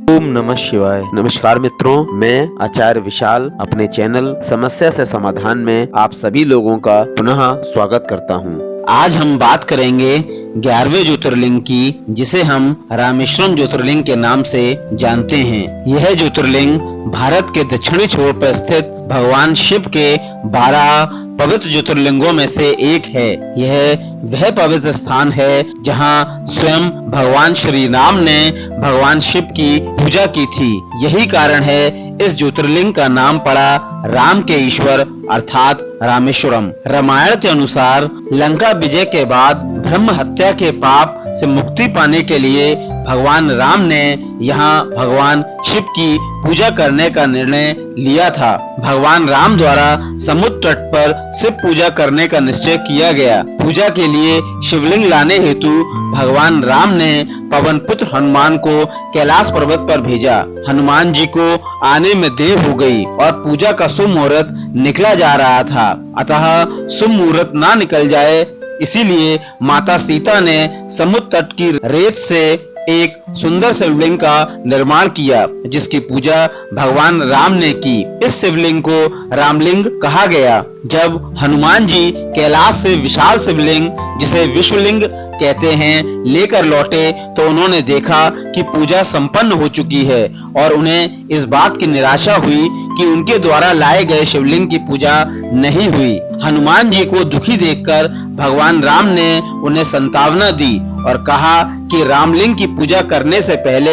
ओम नमः शिवाय। नमस्कार मित्रों, मैं आचार्य विशाल अपने चैनल समस्या से समाधान में आप सभी लोगों का पुनः स्वागत करता हूं। आज हम बात करेंगे 11वें ज्योतिर्लिंग की, जिसे हम रामेश्वरम ज्योतिर्लिंग के नाम से जानते हैं। यह ज्योतिर्लिंग भारत के दक्षिणी छोर पर स्थित भगवान शिव के 12 पवित्र ज्योतिर्लिंगों में से एक है। यह वह पवित्र स्थान है जहां स्वयं भगवान श्री राम ने भगवान शिव की पूजा की थी। यही कारण है इस ज्योतिर्लिंग का नाम पड़ा राम के ईश्वर अर्थात रामेश्वरम। रामायण के अनुसार लंका विजय के बाद ब्रह्म हत्या के पाप से मुक्ति पाने के लिए भगवान राम ने यहाँ भगवान शिव की पूजा करने का निर्णय लिया था। भगवान राम द्वारा समुद्र तट पर शिव पूजा करने का निश्चय किया गया। पूजा के लिए शिवलिंग लाने हेतु भगवान राम ने पवन पुत्र हनुमान को कैलाश पर्वत पर भेजा। हनुमान जी को आने में देर हो गई और पूजा का शुभ मुहूर्त निकला जा रहा था। अतः शुभ मुहूर्त ना निकल जाए, इसीलिए माता सीता ने समुद्र तट की रेत से एक सुंदर शिवलिंग का निर्माण किया, जिसकी पूजा भगवान राम ने की। इस शिवलिंग को रामलिंग कहा गया। जब हनुमान जी कैलाश से विशाल शिवलिंग, जिसे विश्वलिंग कहते हैं, लेकर लौटे तो उन्होंने देखा कि पूजा संपन्न हो चुकी है और उन्हें इस बात की निराशा हुई कि उनके द्वारा लाए गए शिवलिंग की पूजा नहीं हुई। हनुमान जी को दुखी देखकर भगवान राम ने उन्हें सांत्वना दी और कहा कि रामलिंग की पूजा करने से पहले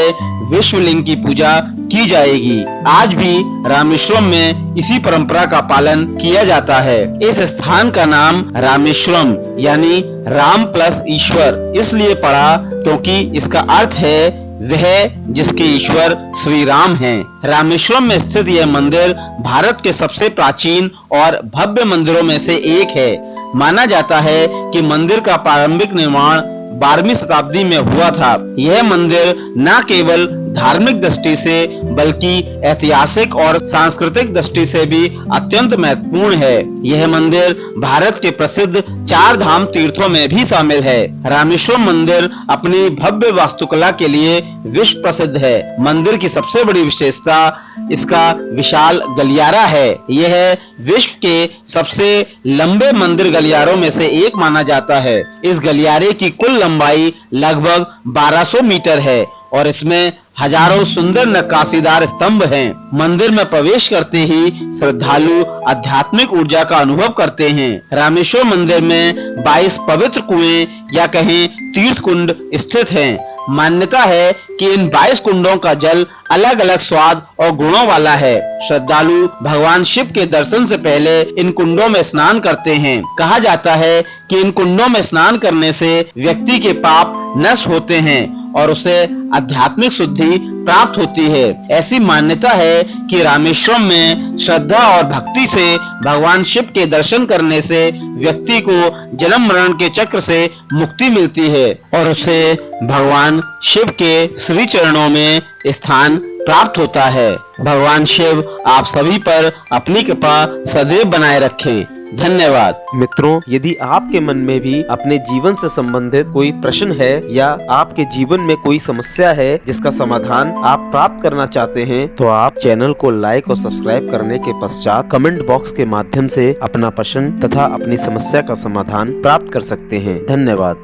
विश्वलिंग की पूजा की जाएगी। आज भी रामेश्वरम में इसी परंपरा का पालन किया जाता है। इस स्थान का नाम रामेश्वरम यानी राम प्लस ईश्वर इसलिए पड़ा क्योंकि इसका अर्थ है वह जिसके ईश्वर श्री राम हैं। रामेश्वरम में स्थित यह मंदिर भारत के सबसे प्राचीन और भव्य मंदिरों में से एक है। माना जाता है कि मंदिर का प्रारंभिक निर्माण 12वीं शताब्दी में हुआ था। यह मंदिर न केवल धार्मिक दृष्टि से बल्कि ऐतिहासिक और सांस्कृतिक दृष्टि से भी अत्यंत महत्वपूर्ण है। यह मंदिर भारत के प्रसिद्ध 4 धाम तीर्थों में भी शामिल है। रामेश्वरम मंदिर अपनी भव्य वास्तुकला के लिए विश्व प्रसिद्ध है। मंदिर की सबसे बड़ी विशेषता इसका विशाल गलियारा है। यह विश्व के सबसे लंबे मंदिर गलियारों में से एक माना जाता है। इस गलियारे की कुल लंबाई लगभग 1200 मीटर है और इसमें हजारों सुंदर नक्काशीदार स्तंभ हैं। मंदिर में प्रवेश करते ही श्रद्धालु आध्यात्मिक ऊर्जा का अनुभव करते हैं। रामेश्वर मंदिर में 22 पवित्र कुएं या कहें तीर्थ कुंड स्थित हैं। मान्यता है कि इन 22 कुंडों का जल अलग अलग स्वाद और गुणों वाला है। श्रद्धालु भगवान शिव के दर्शन से पहले इन कुंडों में स्नान करते हैं। कहा जाता है कि इन कुंडों में स्नान करने से व्यक्ति के पाप नष्ट होते हैं और उसे आध्यात्मिक शुद्धि प्राप्त होती है। ऐसी मान्यता है कि रामेश्वरम में श्रद्धा और भक्ति से भगवान शिव के दर्शन करने से व्यक्ति को जन्म मरण के चक्र से मुक्ति मिलती है और उसे भगवान शिव के श्री चरणों में स्थान प्राप्त होता है। भगवान शिव आप सभी पर अपनी कृपा सदैव बनाए रखें। धन्यवाद। मित्रों, यदि आपके मन में भी अपने जीवन से संबंधित कोई प्रश्न है या आपके जीवन में कोई समस्या है जिसका समाधान आप प्राप्त करना चाहते हैं, तो आप चैनल को लाइक और सब्सक्राइब करने के पश्चात कमेंट बॉक्स के माध्यम से अपना प्रश्न तथा अपनी समस्या का समाधान प्राप्त कर सकते हैं। धन्यवाद।